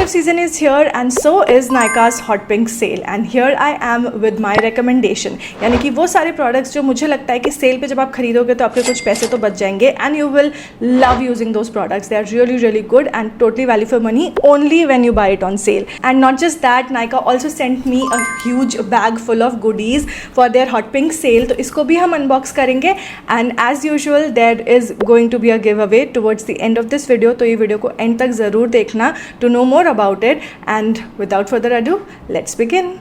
festive season is here and so is Nykaa's Hot Pink sale and here I am with my recommendation. यानी कि वो सारे products जो मुझे लगता है कि सेल पे जब आप खरीदोगे तो आपके कुछ पैसे तो बच जाएंगे and you will love using those products. They are really really good and totally value for money only when you buy it on sale. And not just that, Nykaa also sent me a huge bag full of goodies for their Hot Pink sale. तो इसको भी हम unbox करेंगे and as usual there is going to be a giveaway towards the end of this video. तो ये video को end तक ज़रूर देखना to know more about it. And without further ado, let's begin.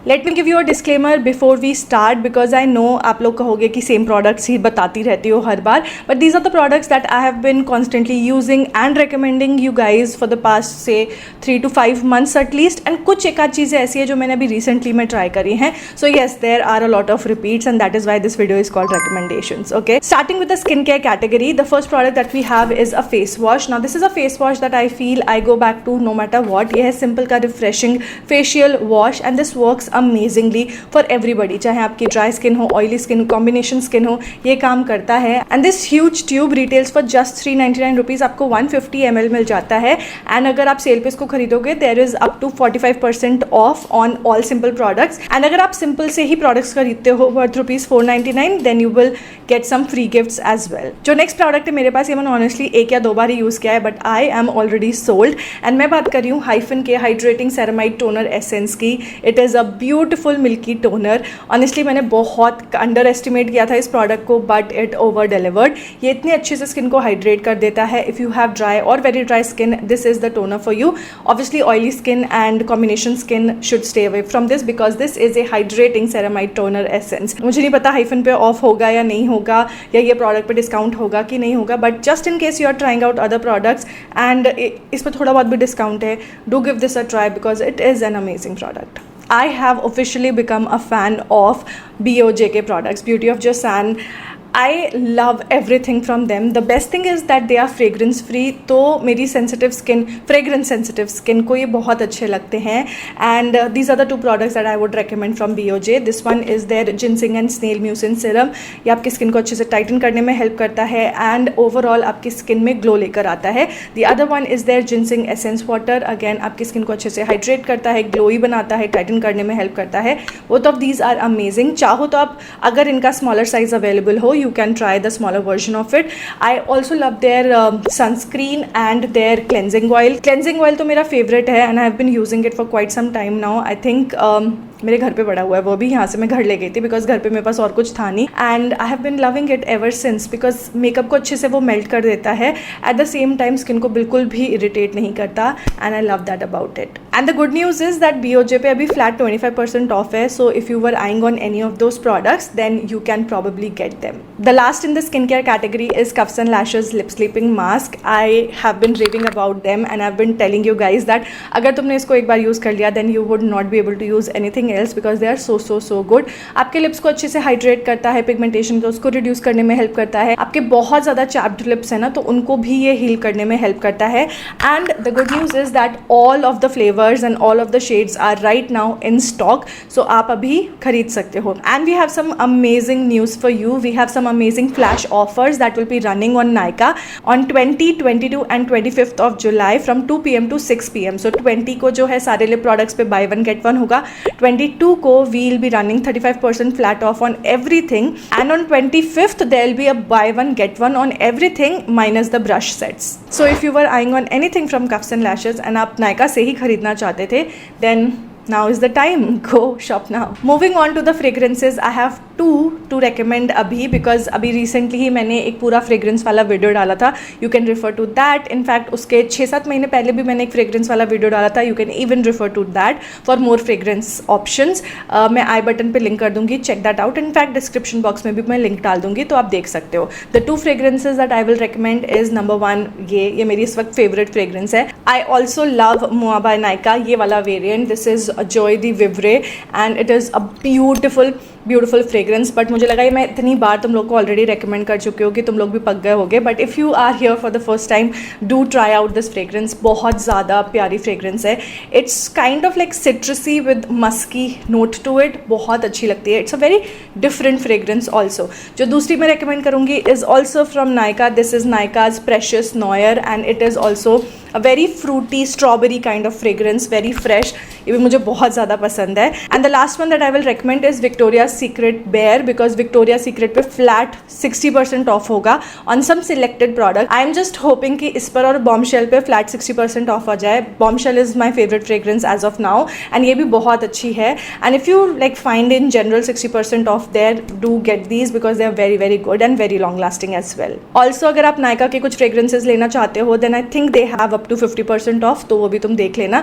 Let me give you a disclaimer before we start because I know आप लोग कहोगे कि सेम प्रोडक्ट्स ही बताती रहती हो हर बार, but these are the products that I have been constantly using and recommending you guys for the past से 3 to 5 months एटलीस्ट. एंड कुछ एक आध चीज़ें ऐसी है जो मैंने अभी रिसेंटली में ट्राई करी हैं. So yes, there are a lot of repeats and that is why this video is called recommendations. Okay, starting with the skincare category, the first product that we have is a face wash. Now this is a face wash that I feel I go back to no matter what. ये है simple का refreshing facial wash and this works amazingly for everybody. चाहे आपकी dry skin हो, oily skin हो, combination skin हो, ये काम करता है. And this huge tube retails for just 399 rupees. आपको 150 ml मिल जाता है. And अगर आप सेल पे इसको खरीदोगे there is up to 45% off on all Simple products. And अगर आप Simple से ही products खरीदते हो worth rupees 499 then you will get some free gifts as well. जो next product है मेरे पास, ये मैंने honestly एक या दो बार ही यूज़ किया है but I am already sold. And मैं बात कर रही हूँ हाइफन के हाइड्रेटिंग सेरामाइड टोनर एसेंस की. It is a beautiful milky toner. Honestly मैंने बहुत अंडर एस्टिमेट किया था इस प्रोडक्ट को बट इट ओवर डिलीवर्ड. ये इतने अच्छे से स्किन को हाइड्रेट कर देता है. इफ़ यू हैव ड्राई और very dry skin this is the toner for you. Obviously oily skin and combination skin should stay away from this because this is a hydrating ceramide toner essence. मुझे नहीं पता hyphen पे of होगा या नहीं होगा या ये प्रोडक्ट पे डिस्काउंट होगा कि नहीं होगा, but just in case you are trying out other products and इस पर थोड़ा बहुत भी डिस्काउंट है, do give this a try because it is an amazing product. I have officially become a fan of BOJK products, Beauty of Joseon. I love everything from them. The best thing is that they are fragrance free. तो मेरी sensitive skin, fragrance sensitive skin को ये बहुत अच्छे लगते हैं. And these are the two products that I would recommend from BOJ. This one is their ginseng and snail mucin serum. ये आपकी स्किन को अच्छे से टाइटन करने में हेल्प करता है and overall आपकी स्किन में ग्लो लेकर आता है. The other one is their ginseng essence water. Again आपकी स्किन को अच्छे से हाइड्रेट करता है, ग्लोई बनाता है, टाइटन करने में हेल्प करता है. Both of these are amazing. चाहो तो आप अगर इनका स्मॉलर साइज अवेलेबल हो you can try the smaller version of it. I also love their sunscreen and their cleansing oil. Cleansing oil तो मेरा favorite है and I have been using it for quite some time now. I think मेरे घर पे पड़ा हुआ है, वो भी यहाँ से मैं घर ले गई थी बिकॉज घर पे मेरे पास और कुछ था नहीं. And I have been loving it ever since because makeup को अच्छे से वो मेल्ट कर देता है, at the same time skin को बिल्कुल भी इरिटेट नहीं करता and I love that about it. And the good news is that BOJ पे अभी फ्लैट 25% ऑफ है. So if you were eyeing on any of those products then you can probably get them. The last in the skin care category is cuffs and lashes lip sleeping mask. I have been reading about them and I have been telling you guys that अगर तुमने इसको एक बार use कर लिया then you would not be able to use anything else because they are so good. आपके lips को अच्छे से हाइड्रेट करता है, पिगमेंटेशन को उसको रिड्यूस करने में हेल्प करता है. आपके बहुत ज़्यादा चैप्ड लिप्स है ना तो उनको भी ये हील करने में हेल्प करता है. And the good news is that all of the flavours and all of the shades are right now in stock. So आप अभी खरीद सकते हो. And we have some amazing news for you. We have some amazing flash offers that will be running on Nykaa on 20, 22 and 25th of July from 2 PM to 6 PM. So 20 को जो है सारे lip products पे buy one get one होगा. 22 को we'll be running 35% flat off on everything and on 25th there'll be a buy one get one on everything minus the brush sets. So if you were eyeing on anything from Cuffs and Lashes and आप Nykaa से ही खरीदना चाहते थे then now is the time, go shop now. Moving on to the fragrances, I have two to recommend अभी because अभी recently ही मैंने एक पूरा fragrance वाला वीडियो डाला था. You can refer to that. In fact उसके 6-7 महीने पहले भी मैंने एक fragrance वाला वीडियो डाला था. You can even refer to that for more fragrance options. मैं आई बटन पे लिंक कर दूंगी, check that out. In fact description box में भी मैं लिंक डाल दूंगी तो आप देख सकते हो. The two fragrances that I will recommend is number one ये मेरी इस वक्त favorite fragrance है. I also love Mua by Nykaa, ये वाला variant. This is Joy de Vivre and it is a beautiful beautiful fragrance, but मुझे लगा ये मैं इतनी बार तुम लोग को ऑलरेडी रेकमेंड कर चुके हो कि तुम लोग भी पक गए होगे. But if you are here for the first time, do try out this fragrance. बहुत ज़्यादा प्यारी फ्रेग्रेंस है. It's kind of like citrusy with musky note to it. बहुत अच्छी लगती है. It's a very different fragrance also. जो दूसरी मैं रेकमेंड करूँगी is also from Nykaa. This is Nykaa's precious noir and it is also a very fruity strawberry kind of fragrance, very fresh. ये भी मुझे बहुत ज़्यादा पसंद है. And the last one that I will recommend is Victoria Secret bare, because Victoria Secret पे flat 60% off होगा on some selected product. I am just hoping कि इस पर और बॉम्बशेल पे फ्लैट 60% ऑफ आ जाए. Bombshell is my favourite fragrance as of now and ये भी बहुत अच्छी है. And if you like find in general 60% off there, do get these because they are very very good and very long lasting as well. Also अगर आप नायका के कुछ fragrances लेना चाहते हो then I think they have up to 50% off, तो वो भी तुम देख लेना.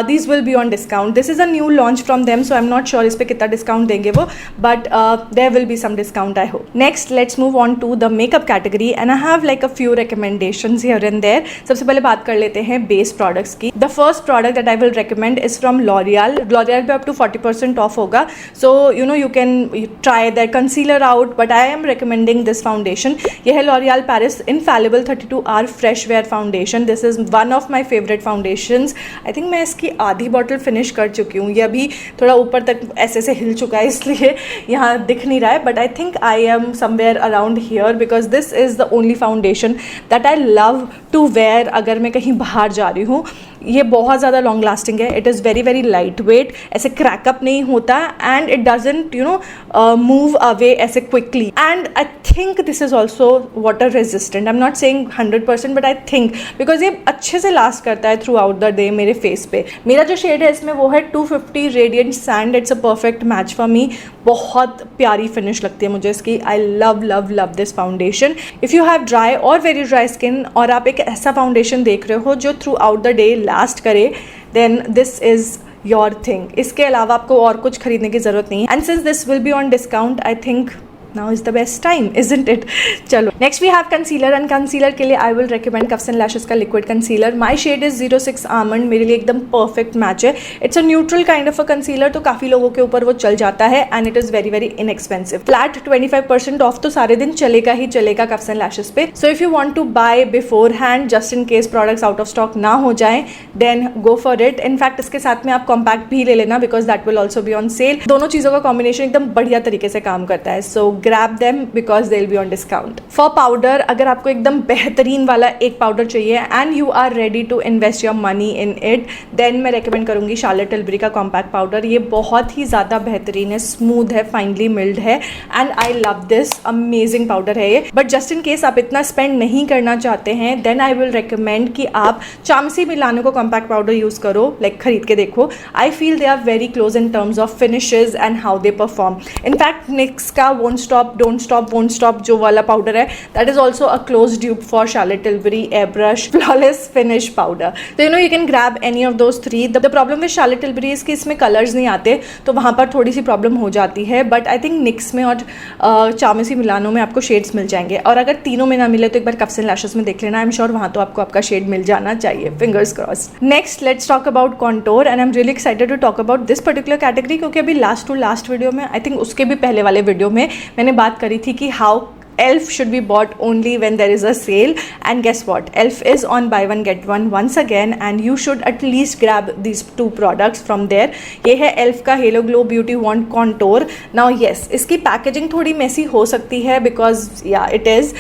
These will be on discount. This is a new launch from them, so I am not sure इस पर कितना डिस्काउंट देंगे वो, but there will be some discount I hope. Next let's move on to the makeup category and I have like a few recommendations here and there. सबसे पहले बात कर लेते हैं बेस प्रोडक्ट्स की. The first product that I will recommend is from L'Oreal. L'Oreal पे up to 40% off होगा, so you know you can try that concealer out, but I am recommending this foundation. यह है L'Oréal Paris Infallible 32 hour fresh wear foundation. This is one of my favourite foundations. I think मैं इसकी आधी bottle finish कर चुकी हूँ. ये अभी थोड़ा ऊपर तक ऐसे से हिल चुका है इसलिए यहाँ दिख नहीं रहा है, but I think I am somewhere around here because this is the only foundation that I love to wear अगर मैं कहीं बाहर जा रही हूँ. ये बहुत ज़्यादा लॉन्ग लास्टिंग है. It is very very light weight, ऐसे क्रैकअप नहीं होता and it doesn't you know move away ऐसे quickly. And I think this is also water resistant. I am not saying 100% but I think because ये अच्छे से last करता है throughout the day मेरे फेस पे. मेरा जो शेड है इसमें वो है 250 radiant sand. It's a perfect match for me. बहुत प्यारी फिनिश लगती है मुझे इसकी. I love love love this foundation. If you have dry और वेरी ड्राई स्किन और आप एक ऐसा फाउंडेशन देख रहे हो जो throughout the day last करे, then this is your thing. इसके अलावा आपको और कुछ खरीदने की ज़रूरत नहीं है. And since this will be on discount I think now is the best time, isn't it? चलो next we have concealer and concealer के लिए I will recommend Cuffs and Lashes का liquid concealer. My shade is 06 almond. मेरे लिए एकदम perfect match है. It's a neutral kind of a concealer, तो काफ़ी लोगों के ऊपर वो चल जाता है and it is very very inexpensive. Flat 25% off तो सारे दिन चलेगा ही चलेगा Cuffs and Lashes पे. So if you want to buy beforehand just in case products out of stock ना हो जाए then go for it. In fact इसके साथ में आप compact भी ले लेना because that will also be on sale. दोनों चीज़ों का combination एकदम बढ़िया तरीके से काम करता है. So grab them because they'll be on discount. For powder, अगर आपको एकदम बेहतरीन वाला एक पाउडर चाहिए and you are ready to invest your money in it, then मैं recommend करूँगी Charlotte Tilbury का compact powder. ये बहुत ही ज़्यादा बेहतरीन है, smooth है, finely milled है and I love this. Amazing powder है ये. But just in case आप इतना spend नहीं करना चाहते हैं, then I will recommend कि आप चामसी मिलानो को compact powder use करो, like खरीद के देखो. I feel they are very close in terms of finishes and how they perform. In fact, NYX का Won't Stop Won't Stop जो वाला पाउडर है, that is also a close dupe for Charlotte Tilbury Airbrush Flawless Finish Powder. So you know you can grab any of those three. The problem with Charlotte Tilbury is कि इसमें colours नहीं आते, तो वहाँ पर थोड़ी सी problem हो जाती है. बट आई थिंक निक्स में और चामसी मिलानो में आपको शेड्स मिल जाएंगे. और अगर तीनों में ना मिले तो एक बार Cuffs and Lashes में देख लेना. आई एम श्योर वहाँ तो आपको आपका शेड मिल जाना चाहिए. Fingers crossed. Next let's talk about contour and I am really excited to talk about this particular category क्योंकि अभी लास्ट वीडियो में, आई थिंक उसके भी पहले वाले वीडियो में मैंने बात करी थी कि how ELF should be bought only when there is a sale, and guess what, ELF is on buy one get one once again and you should at least grab these two products from there. ये है ELF का Halo Glow Beauty Wand Contour. Now yes, इसकी packaging थोड़ी Messi हो सकती है because yeah it is,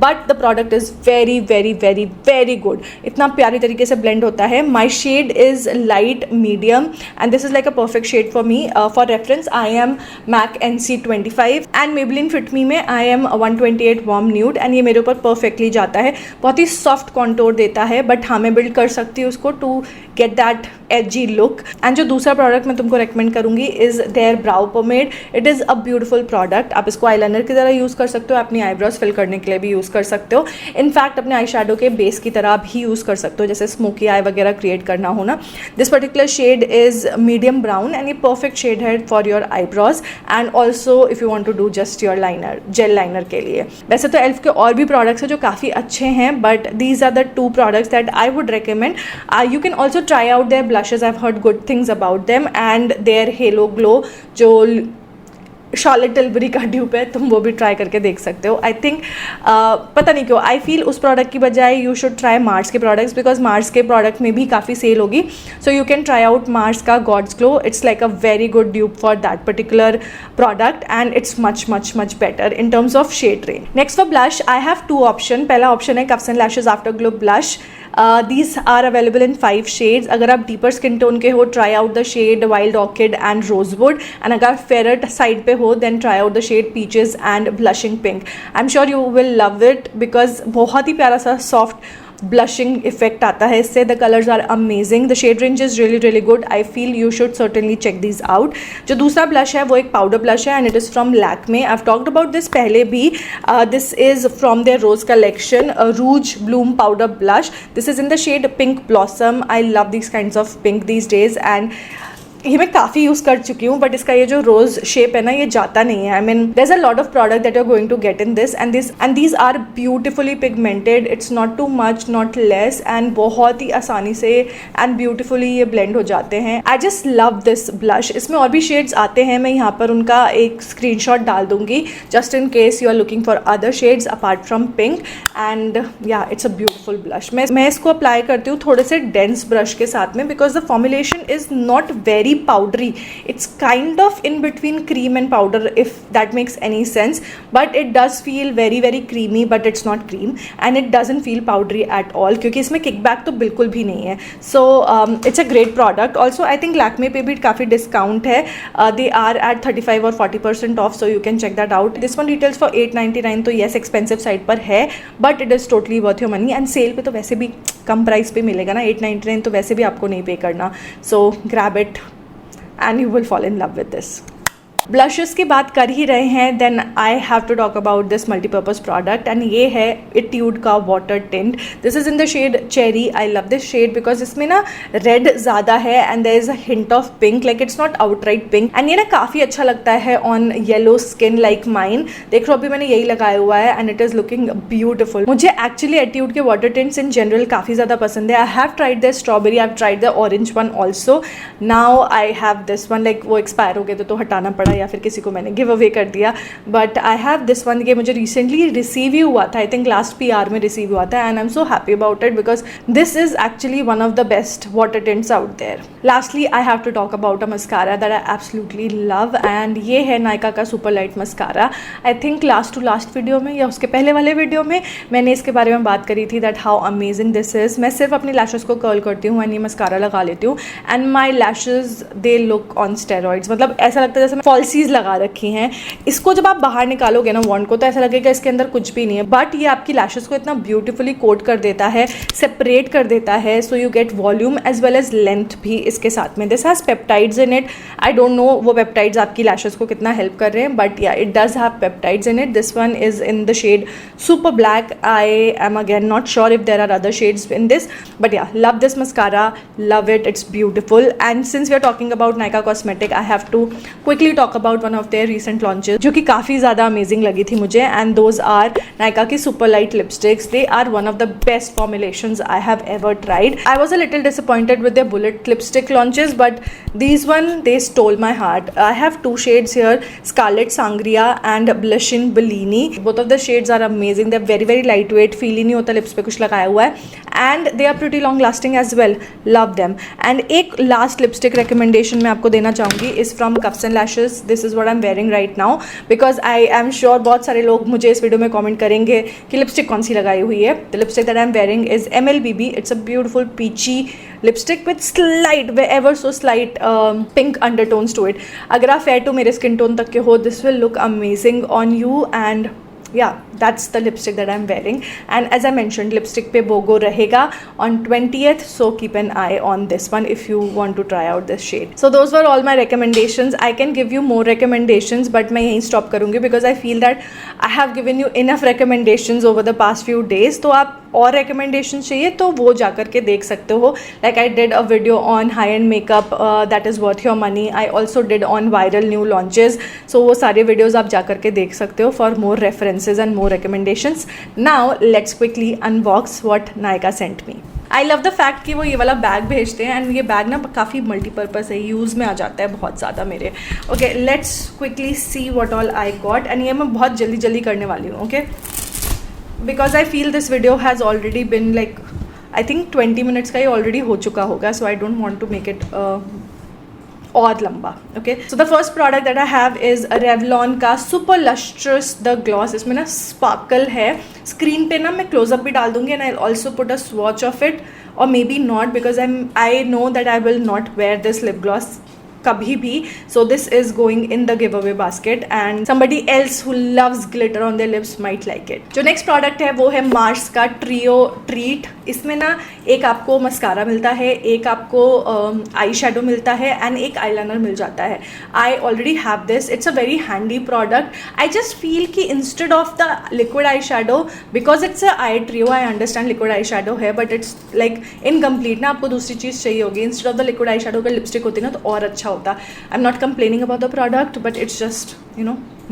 but the product is very very very very good. इतना प्यारी तरीके से blend होता है. My shade is light medium and this is like a perfect shade for me. For reference I am MAC NC25 and Maybelline Fit Me में I am 128 warm nude and ये मेरे ऊपर परफेक्टली जाता है. बहुत ही soft contour देता है but हाँ मैं बिल्ड कर सकती हूँ उसको to get that edgy look. And जो दूसरा प्रोडक्ट मैं तुमको रेकमेंड करूँगी is their brow pomade. It is a beautiful product. आप इसको आईलाइनर की तरह यूज़ कर सकते हो, अपनी आईब्रोज फिल करने के लिए भी यूज़ कर सकते हो. इनफैक्ट अपने आई शेडो के बेस की तरह भी यूज़ कर सकते हो, जैसे स्मोकी आई वगैरह क्रिएट करना हो ना. This particular shade is medium brown and ये परफेक्ट शेड है for your eyebrows and also if you want to do just your liner, gel liner के लिए. वैसे तो ELF के और भी प्रोडक्ट्स हैं जो काफ़ी अच्छे हैं but these are the two products that I would recommend. You can also try out their blushes. I have heard good things about them and their halo glow जो शार्लेट टिलबरी का dupe है, तुम वो भी try करके देख सकते हो. आई थिंक पता नहीं क्यों आई फील उस प्रोडक्ट की बजाय यू शुड ट्राई मार्स के प्रोडक्ट्स, बिकॉज मार्स के प्रोडक्ट में भी काफ़ी सेल होगी. So you can try out Mars का god's glow. It's like a very good dupe for that particular product and it's much much much better in terms of shade range. Next for blush I have 2 option. पहला option है cuffs and lashes after glow blush. These are available in 5 shades. अगर आप deeper skin tone के हो, try out the shade wild orchid and rosewood. And अगर आप fairer side पे हो, then try out the shade peaches and blushing pink. I am sure you will love it because बहुत ही प्यारा सा सॉफ्ट ब्लशिंग इफेक्ट आता है इससे. The colours are amazing. The shade range is really really good. I feel you should certainly check this out. जो दूसरा blush है वो एक पाउडर ब्लश है and it is from Lakme. I have talked about this पहले भी. This is from their rose collection rouge bloom powder blush. This is in the shade pink blossom. I love this kinds of pink these days and ये मैं काफ़ी use कर चुकी हूँ, but इसका ये जो रोज शेप है ना, ये जाता नहीं है. I mean there is a lot of product that you are going to get in this and these are beautifully pigmented. It's not too much not less and बहुत ही आसानी से एंड ब्यूटिफुली ये ब्लेंड हो जाते हैं. I just love this blush. इसमें और भी शेड्स आते हैं, मैं यहाँ पर उनका एक स्क्रीनशॉट डाल दूंगी just in case you are looking for other shades apart from pink. And yeah it's a beautiful blush. मैं इसको अप्लाई करती हूँ थोड़े से डेंस ब्रश के साथ में because the formulation is not very powdery. It's kind of in between cream and powder, if that makes any sense, but it does feel very very creamy, but it's not cream and it doesn't feel powdery at all क्योंकि इसमें kickback तो बिल्कुल भी नहीं है. So it's a great product. Also I think Lakme पे भी काफ़ी डिस्काउंट है. They are at 35 और 40% off, so you can check that out. This one retails for $8.99, तो yes expensive side पर है, but it is totally worth your money and sale पे तो वैसे भी कम प्राइस पे मिलेगा ना. $8.99 तो वैसे भी आपको नहीं पे करना. So grab it and you will fall in love with this. Blushes की बात कर ही रहे हैं, then I have to talk about this multipurpose product and ये है इट्यूड का water tint. This is in the shade cherry. I love this shade because इसमें ना रेड ज़्यादा है and there is a hint of pink, like it's not outright pink. And ये ना काफ़ी अच्छा लगता है on yellow skin like mine. देख लो अभी मैंने यही लगाया हुआ है and it is looking beautiful. मुझे एक्चुअली एट्यूड के वाटर टिंट्स इन जनरल काफ़ी ज़्यादा पसंद है. I have tried the strawberry, I have tried the orange one also. Now I have this one. Like वो एक्सपायर हो गए तो हटाना पड़ा या फिर किसी को मैंने गिव अवे कर दिया. But I have this one. ये मुझे रिसेंटली रिसीव ही हुआ था. आई थिंक लास्ट PR में रिसीव हुआ था and I am so happy about it because this is actually one of the best water tints out there. Lastly I have to talk about a mascara that I absolutely love and ये है नायका का super light mascara. I think last to last video में या उसके पहले वाले video में मैंने इसके बारे में बात करी थी that how amazing this is. मैं सिर्फ अपनी लैशेस को कर्ल करती हूँ एंड ये मस्कारा लगा लेती हूँ and my lashes they look on steroids. मतलब ऐसा लगता है जैसे मैं फॉल्सीज लगा रखी हैं. इसको जब आप बाहर निकालोगे ना वॉन्ड को तो ऐसा लगेगा इसके अंदर कुछ भी नहीं है, बट ये आपकी लैशेस को इतना ब्यूटीफुली कोट कर देता है, सेपरेट कर देता है. So you get volume as well as length भी इसके साथ में. This has peptides in it. I don't know वो पेप्टाइड्स आपकी लैशेस को कितना हेल्प कर रहे हैं, but yeah it does have peptides in it. This one is in the shade super black. I am again not sure if there are other shades in this, but yeah love this mascara, love it, it's beautiful. And since we are talking about Nykaa cosmetic, I have to quickly talk about one of their recent launches जो कि काफ़ी ज़्यादा amazing लगी थी मुझे and those are Nykaa की super light lipsticks. They are one of the best formulations I have ever tried. I was a little disappointed with the bullet lipstick launches but these one they stole my heart. I have 2 shades here, Scarlet Sangria and Blushing Bellini. Both of the shades are amazing. They're very very lightweight, feel ही नहीं होता lips पे कुछ लगाया हुआ है and they are pretty long lasting as well. Love them. And एक last lipstick recommendation मैं आपको देना चाहूँगी is from Cuffs and Lashes. This is what I'm wearing right now because I am sure बहुत सारे लोग मुझे इस वीडियो में कमेंट करेंगे कि लिपस्टिक कौन सी लगाई हुई है. The lipstick that I'm wearing is MLBB. It's a beautiful peachy lipstick with slight, ever so slight pink undertones to it. अगर आप फेयर टू मेरे स्किन टोन तक के हो, this will look amazing on you and yeah, that's the lipstick that I'm wearing. And as I mentioned, lipstick पे BOGO रहेगा on 20th, so keep an eye on this one if you want to try out this shade. So those were all my recommendations. I can give you more recommendations, but मैं यहीं stop करूँगी because I feel that I have given you enough recommendations over the past few days. तो आप और recommendations चाहिए तो वो जा कर के देख सकते हो. Like I did a video on high-end makeup that is worth your money. I also did on viral new launches. So वो सारे videos आप जा कर के देख सकते हो for more references and more recommendations. Now let's quickly unbox what Nykaa sent me. I love the fact कि वो ये वाला बैग भेजते हैं, एंड ये बैग ना काफ़ी मल्टीपर्पज़ है, यूज़ में आ जाता है बहुत ज़्यादा मेरे. Okay, let's quickly see what all I got, and ये मैं बहुत जल्दी जल्दी करने वाली हूँ. Okay, because I feel this video has already been like I think 20 minutes का ही ऑलरेडी हो चुका होगा, so I don't want to make it और लंबा. Okay, so the first product that I have is Revlon का super lustrous the gloss. इसमें ना स्पार्कल है. स्क्रीन पे ना मैं क्लोजअप भी डाल दूंगी, and I also put a swatch of it, और may be not, because I know that I will not wear this lip gloss कभी भी. So this is going in the giveaway basket, and somebody else who loves glitter on their lips might like it. जो next product है वो है Mars का trio treat. इसमें ना एक आपको मस्कारा मिलता है, एक आपको आई शेडो मिलता है, एंड एक आईलाइनर मिल जाता है. I already have this. It's a very handy product. I just feel कि instead of the liquid eye shadow, because it's a eye trio, I understand liquid eye shadow है, but it's like incomplete ना, आपको दूसरी चीज़ चाहिए होगी. Instead of the liquid eye shadow अगर lipstick होती ना तो और अच्छा होता. I am not complaining about the product, but it's just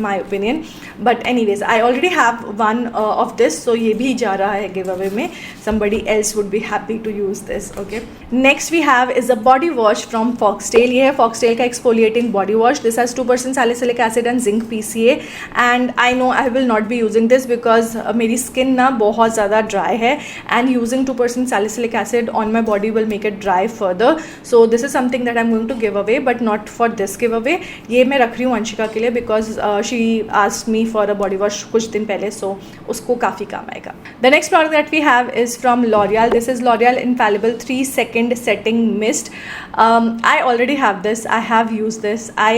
my opinion. But anyways, I already have one of this, so ये भी जा रहा है giveaway में. Somebody else would be happy to use this. Okay, next we have is a body wash from Foxtail. ये है Foxtail का exfoliating body wash. This has 2% salicylic acid and zinc PCA, and I know I will not be using this because मेरी skin ना बहुत ज़्यादा dry है, and using 2% salicylic acid on my body will make it dry further. So this is something that I'm going to give away, but not for this giveaway. ये मैं रख रही हूँ अंशिका के लिए, because she asked me for a body wash कुछ दिन पहले, so उसको काफ़ी काम आएगा. The next product that we have is from L'Oreal. This is L'Oreal Infallible 3-second setting mist. I already have this. I have used this. I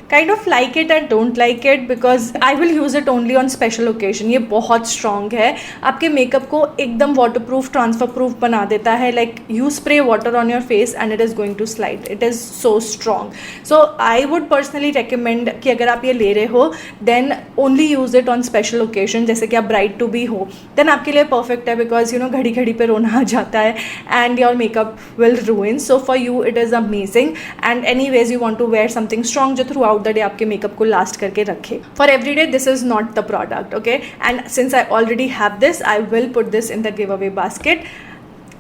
kind of like it and don't like it because I will use it only on special occasion. ये बहुत strong है, आपके makeup को एकदम waterproof, transfer proof बना देता है. Like you spray water on your face and it is going to slide. It is so strong. So I would personally recommend कि अगर आप ये ले रहे हो then only use it on special occasion. जैसे कि आप bride to be हो, then आपके लिए perfect है, because घड़ी घड़ी पे रोना आ जाता है and your makeup will ruin. So for you it is amazing, and anyways you want to wear something strong जो throughout the day आपके मेकअप को लास्ट करके रखे. For everyday this is not the product. Okay, and since I already have this, I will put this in the giveaway basket.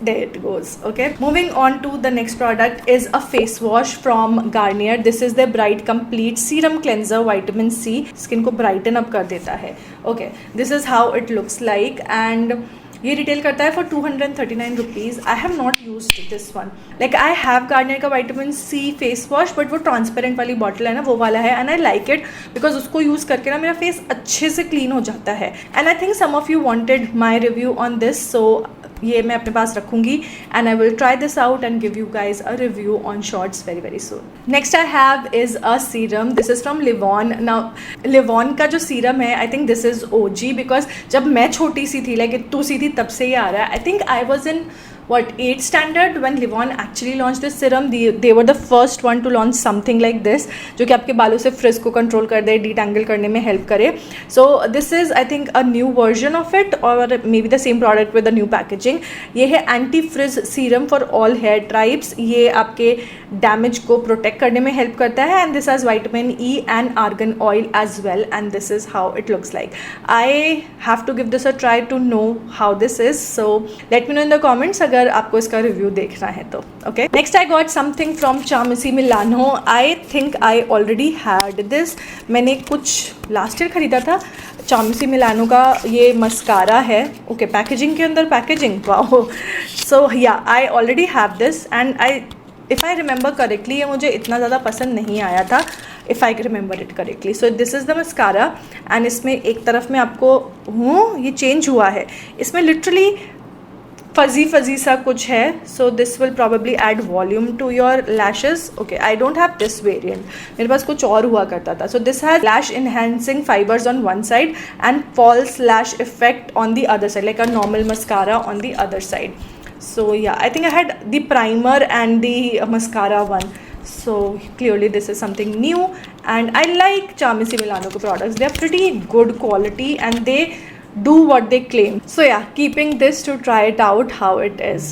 There it goes. Okay, moving on to the next product is a face wash from Garnier. This is the Bright Complete Serum Cleanser Vitamin C. Skin को brighten up कर देता है. Okay, this is how it looks like, and ये retail करता है for 239 rupees. I have not use this one. Like I have Garnier का vitamin C face wash, but वो transparent वाली बॉटल है ना, वो वाला है, and I like it because उसको यूज़ करके ना मेरा फेस अच्छे से क्लीन हो जाता है. And I think some of you wanted my review on this, so ये मैं अपने पास रखूँगी, and I will try this out and give you guys a review on shorts very very soon. Next I have is a serum. This is from Livon. Now Livon का जो serum है, I think this is OG, because जब मैं छोटी सी थी, like इतनी सी थी, तब से ये आ रहा है. I think I was in what 8th standard when Livon actually launched this serum. They were the first one to launch something like this, जो कि आपके बालों से फ्रिज को कंट्रोल कर दे, डिटेंगल करने में हेल्प करे. So this is I think a new version of it, और मे be the same product with the new packaging. ये है anti frizz serum for all hair types. ये आपके डैमेज को प्रोटेक्ट करने में हेल्प करता है, and this has vitamin E and argan oil as well, and this is how it looks like. I have to give this a try to know how this is. So let me know in the comments अगर आपको इसका review देखना है तो. Okay, next I got something from Charmacy Milano. I think I already had this. मैंने कुछ last year खरीदा था. चामिसी मिलानो का ये मस्कारा है. ओके, पैकेजिंग के अंदर packaging, wow. So yeah I already have this, and if I remember correctly ये मुझे इतना ज़्यादा पसंद नहीं आया था, if I remember it correctly. So this is the mascara, एंड इसमें एक तरफ में आपको ये चेंज हुआ है, इसमें लिटरली फजी सा कुछ है. So this will probably add volume to your lashes. Okay, I don't have this variant, मेरे पास कुछ और हुआ करता था. So this has lash enhancing fibres on one side and false lash effect on the other side, like a normal mascara on the other side. So yeah, I think I had the primer and the mascara one. So clearly this is something new, and I like Chamisi Milano products. They are pretty good quality and they do what they claim. So yeah, keeping this to try it out how it is.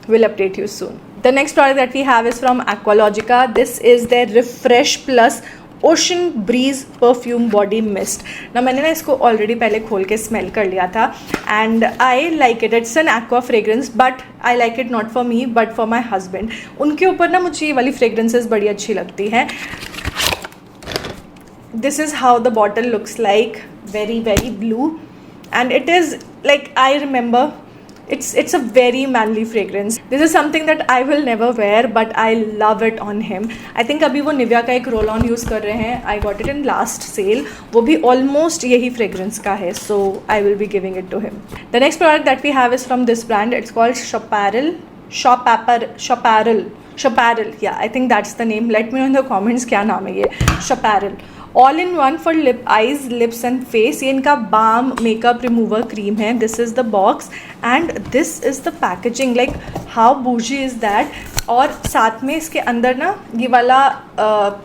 We'll update you soon. The next product that we have is from Aqualogica. This is their Refresh Plus ocean breeze perfume body mist ना। मैंने ना इसको already पहले खोल के smell कर लिया था and I like it. It's an aqua fragrance but I like it not for me but for my husband. उनके ऊपर ना मुझे ये वाली फ्रेग्रेंसेस बड़ी अच्छी लगती हैं। This is how the bottle looks like, very very blue and it is like, I remember it's a very manly fragrance. This is something that I will never wear but I love it on him. I think अभी वो Nivea का एक roll on use कर रहे हैं. I got it in last sale. वो भी almost यही fragrance का है, so I will be giving it to him. The next product that we have is from this brand. It's called Chaparral. Yeah, I think that's the name. Let me know in the comments क्या नाम है ये Chaparral. All in one for lip, eyes, lips and face. ये इनका balm makeup remover cream है. This is the box and this is the packaging. Like how बूजी is that. और साथ में इसके अंदर ना ये वाला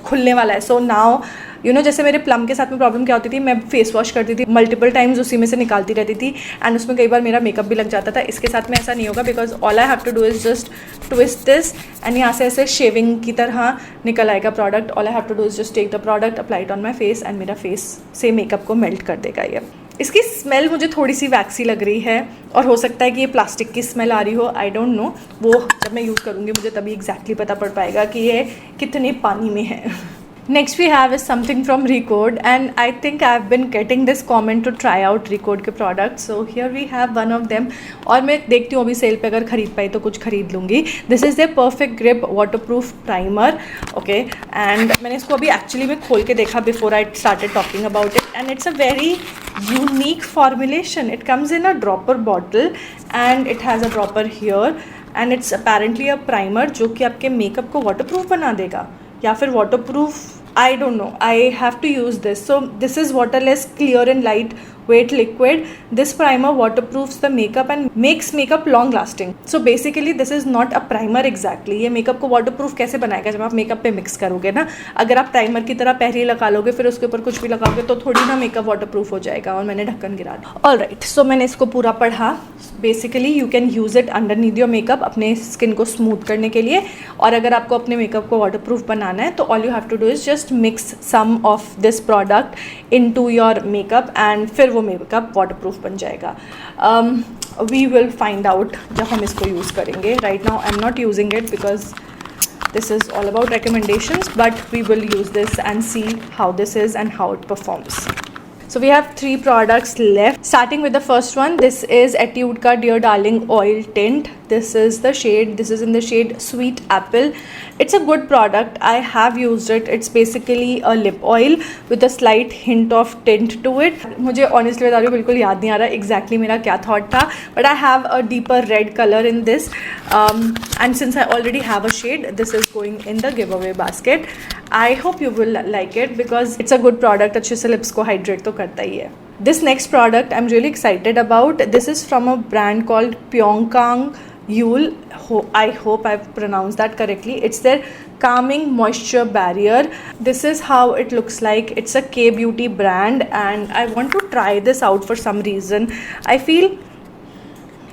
खुलने वाला है. सो नाउ यू नो, जैसे मेरे प्लम के साथ में प्रॉब्लम क्या होती थी, मैं फेस वॉश करती थी मल्टीपल टाइम्स, उसी में से निकालती रहती थी एंड उसमें कई बार मेरा मेकअप भी लग जाता था. इसके साथ में ऐसा नहीं होगा because all I have to do is just twist this and यहाँ से ऐसे शेविंग की तरह निकल आएगा product. All I have to do is just take the product, apply it on my face and मेरा फेस से मेकअप को मेल्ट कर देगा ये. इसकी स्मेल मुझे थोड़ी सी वैक्सी लग रही है और हो सकता है कि ये प्लास्टिक की स्मेल आ रही हो. आई डोंट नो, वो जब मैं यूज़ करूँगी मुझे तभी एग्जैक्टली पता पड़ पाएगा कि ये कितने पानी में है. Next we have is something from Recode and I think I have been getting this comment to try out Recode के products. So here we have one of them और मैं देखती हूँ अभी सेल पे अगर ख़रीद पाई तो कुछ ख़रीद लूँगी. This is their Perfect Grip Waterproof Primer. Okay, and मैंने इसको अभी एक्चुअली में खोल के देखा before I started talking about it and it's a very unique formulation. It comes in a dropper bottle and it has a dropper here and it's apparently a primer जो कि आपके मेकअप को waterproof बना देगा या फिर waterproof, I don't know. I have to use this. So this is waterless, clear and light weight liquid. This primer waterproofs the makeup and makes makeup long lasting. So basically this is not a primer exactly. ये makeup को waterproof कैसे बनाएगा जब आप makeup पे mix करोगे ना. अगर आप प्राइमर की तरह पहले लगा लोगे फिर उसके ऊपर कुछ भी लगाओगे तो थोड़ी ना मेकअप वाटरप्रूफ हो जाएगा. और मैंने ढक्कन गिरा दिया. ऑल राइट, सो मैंने इसको पूरा पढ़ा. Basically you can use it underneath your makeup अपने स्किन को स्मूथ करने के लिए. और अगर आपको अपने मेकअप को वाटरप्रूफ बनाना है तो all you have to do is just mix some of this product into your makeup and फिर वो मेकअप वाटरप्रूफ बन जाएगा. वी विल फाइंड आउट जब हम इसको यूज़ करेंगे. Right now I am not using it because this is all about recommendations, but we will use this and see how this is and how it performs. So we have 3 products left, starting with the first one. This is Etude ka Dear Darling Oil Tint. This is in the shade Sweet Apple. It's a good product. I have used it. It's basically a lip oil with a slight hint of tint to it. मुझे honestly बता रही हूँ बिल्कुल याद नहीं आ रहा exactly मेरा क्या thought था, but I have a deeper red color in this and since I already have a shade, this is going in the giveaway basket. I hope you will like it because it's a good product. अच्छे से lips को hydrate तो करता ही है. This next product I'm really excited about. This is from a brand called Pyeongkang Yul. I hope I've pronounced that correctly. It's their calming moisture barrier. This is how it looks like. It's a K-beauty brand and I want to try this out for some reason. I feel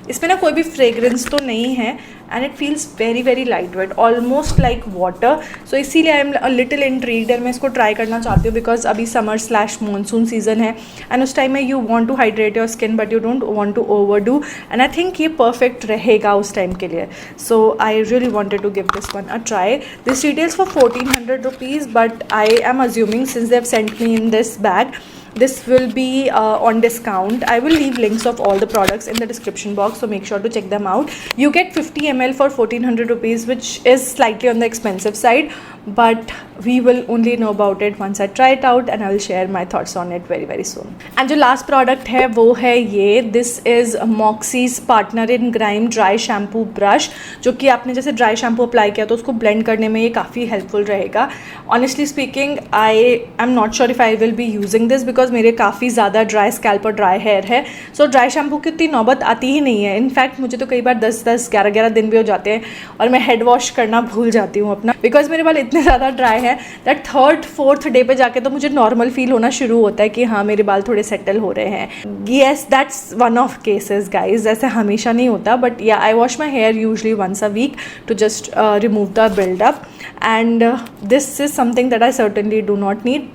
इसमें ना कोई भी fragrance तो नहीं है and it feels very very light weight, almost like water. So इसीलिए I am a little intrigued और मैं इसको ट्राई करना चाहती हूँ बिकॉज अभी समर/मॉनसून सीजन है एंड उस टाइम में you want to hydrate your skin but you don't want to overdo and I think ये परफेक्ट रहेगा उस टाइम के लिए. So I really wanted to give this one a try. This retails for 1400 rupees but I am assuming since they have sent me in this bag this will be on discount. I will leave links of all the products in the description box, so make sure to check them out. You get 50 ml for 1400 rupees, which is slightly on the expensive side, but we will only know about it once I try it out and I will share my thoughts on it very very soon. And जो last product है वो है ये. This is Moxie's Partner in Grime Dry Shampoo Brush, जो कि आपने जैसे dry shampoo apply किया तो उसको ब्लेंड करने में ये काफ़ी हेल्पफुल रहेगा. Honestly speaking I am not sure if I will be using this because मेरे काफ़ी ज़्यादा ड्राई स्कैल्प और ड्राई हेयर है. सो ड्राई शैम्पू की उतनी नौबत आती ही नहीं है. इनफैक्ट मुझे तो कई बार 10-10 11-11 दिन भी हो जाते हैं और मैं हेड वॉश करना भूल जाती हूँ अपना बिकॉज मेरे बाल इतने ज़्यादा ड्राई है है दैट 3rd 4th डे पे जाके तो मुझे नॉर्मल फील होना शुरू होता है कि हाँ मेरे बाल थोड़े सेटल हो रहे हैं. Yes, that's one of cases guys. ऐसे हमेशा नहीं होता, but yeah I wash my hair usually once a week to just remove the buildup, and this is something that I certainly do not need,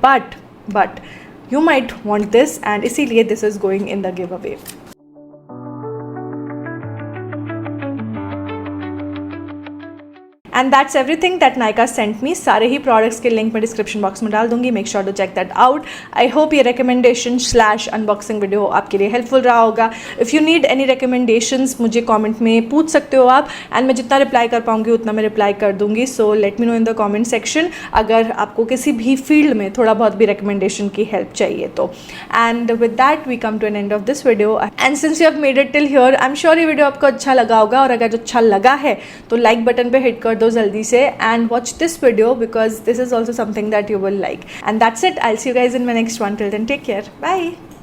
but you might want this, and इसीलिए this is going in the giveaway. And that's everything that Nykaa sent me. सारे ही products के link मैं description box में डाल दूंगी. Make sure to check that out. I hope ये recommendation / unboxing video आपके लिए हेल्पफुल रहा होगा. If you need any recommendations मुझे कमेंट में पूछ सकते हो आप, एंड मैं जितना रिप्लाई कर पाऊंगी उतना मैं रिप्लाई कर दूंगी. सो let me know in the comment section अगर आपको किसी भी फील्ड में थोड़ा बहुत भी रिकमेंडेशन की हेल्प चाहिए तो. And with that we come to an end of this video. And since you have made it till here, I am sure ये वीडियो आपको अच्छा लगा होगा, और अगर अच्छा लगा है तो लाइक बटन पे हिट कर दो जल्दी से, and watch this video because this is also something that you will like. And that's it. I'll see you guys in my next one. Till then, take care. Bye.